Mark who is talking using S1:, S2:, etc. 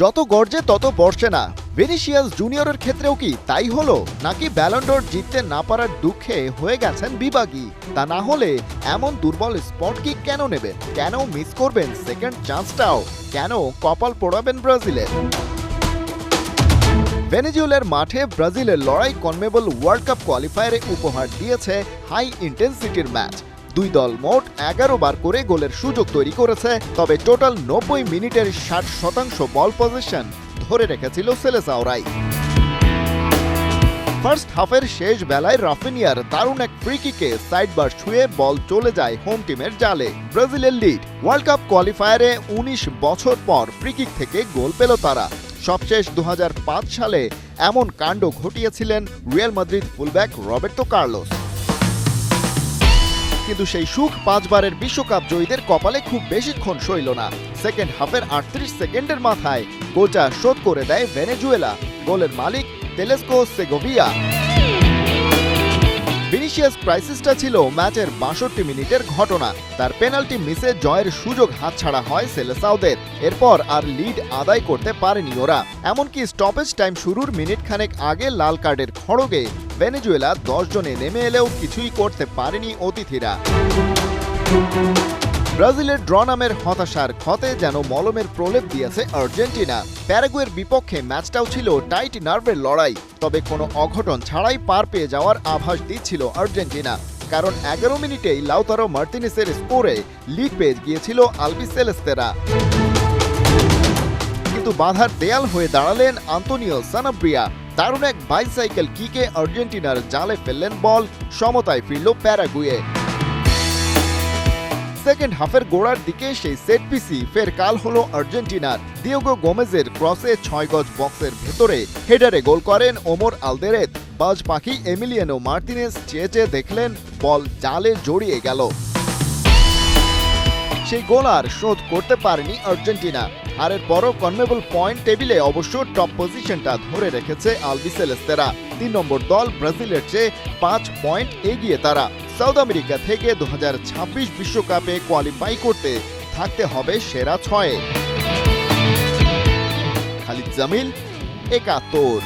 S1: যত গর্জে তত বর্ষে না। ভিনিসিয়াস জুনিয়রের ক্ষেত্রেও কি তাই হলো, নাকি ব্যালন ড'র জিততে না পারার দুঃখে হয়ে গেছেন বিভাগী? তা না হলে এমন দুর্বল স্পট কি কেন নেবেন? কেন মিস করবেন সেকেন্ড চান্সটাও? কেন কপাল পোড়াবেন ব্রাজিলের? ভেনেজুয়েলার মাঠে ব্রাজিলের লড়াই কনমেবল ওয়ার্ল্ড কাপ কোয়ালিফায়ারে উপহার দিয়েছে হাই ইন্টেন্সিটির ম্যাচ। দুই দল মোট 11 বার করে গোলের সুযোগ তৈরি করেছে, তবে টোটাল 90 মিনিটের 60% বল পজিশন ধরে রেখেছিল সেলেসাওরাই। ফার্স্ট হাফের শেষ বেলায় রাফিনিয়ার দারুণ এক ফ্রি কিকে সাইডবার ছুঁয়ে বল চলে যায় হোম টিমের জালে। ব্রাজিলের লিড। ওয়ার্ল্ড কাপ কোয়ালিফায়ারে 19 বছর পর ফ্রি কিক থেকে গোল পেল তারা। সবশেষ 2005 সালে এমন কাণ্ড ঘটিয়েছিলেন Real Madrid fullback Roberto Carlos. কিন্তু সেই সুখ 5 বারের বিশ্বকাপ জয়ীদের কপালে খুব বেশিক্ষণ সইল না। সেকেন্ড হাফের 38 সেকেন্ডের মাথায় গোলটা শোধ করে দেয় ভেনেজুয়েলা। গোলের মালিক তেলেস্কো সেগোভিয়া। ভিনিসিয়াস ক্রাইসিসটা ছিল ম্যাচের 62 মিনিটের ঘটনা। তার পেনাল্টি মিসে জয়ের সুযোগ হাতছাড়া হয় সেলেসাওদের। এরপর আর লিড আদায় করতে পারেনি ওরা। এমনকি স্টপেজ টাইম শুরুর মিনিট খানেক আগে লাল কার্ডের খড়গে ভেনেজুয়েলা 10 জনে নেমে এলেও কিছুই করতে পারেনি অতিথিরা। ব্রাজিলের ড্র নামের হতাশার ক্ষতে যেন মলমের প্রলেপ দিয়েছে আর্জেন্টিনা। প্যারাগুয়ের বিপক্ষে ম্যাচটাও ছিল টাইট নার্ভের লড়াই, তবে কোনো অঘটন ছাড়াই পার পেয়ে যাওয়ার আভাস দিচ্ছিল আর্জেন্টিনা। কারণ 11 মিনিটেই লাউতারো মার্তিনেসের স্কোরে লিড পেয়ে গিয়েছিল আলবিসেলেস্তেরা। কিন্তু বাধার দেয়াল হয়ে দাঁড়ালেন আন্তোনিও সানাব্রিয়া। দারুণ এক বাইসাইকেল কিকে আর্জেন্টিনার জালে ফেললেন বল, সমতায় ফিরল প্যারাগুয়ে। সেকেন্ড হাফের গোড়ার দিকে সেই সেট পিসি ফের কাল হলো আর্জেন্টিনার। দিয়েগো গোমেজের ক্রসে 6 গজ বক্সের ভেতরে হেডারে গোল করেন ওমর আলদেরেত। বাজ পাখি এমিলিয়ানো মার্তিনেস চেয়ে দেখলেন, বল জালে জড়িয়ে গেল। সেই গোল আর শোধ করতে পারেনি আর্জেন্টিনা। হারের পরও কনমেবল পয়েন্ট টেবিলে অবশ্য টপ পজিশনটা ধরে রেখেছে আলবিসেলেস্তেরা। 3 নম্বর দল ব্রাজিলের চেয়ে 5 পয়েন্ট এগিয়ে তারা। সাউথ আমেরিকা থেকে 2026 বিশ্বকাপে কোয়ালিফাই করতে থাকতে হবে সেরা 6-এ। খালিদ জামিল, 71।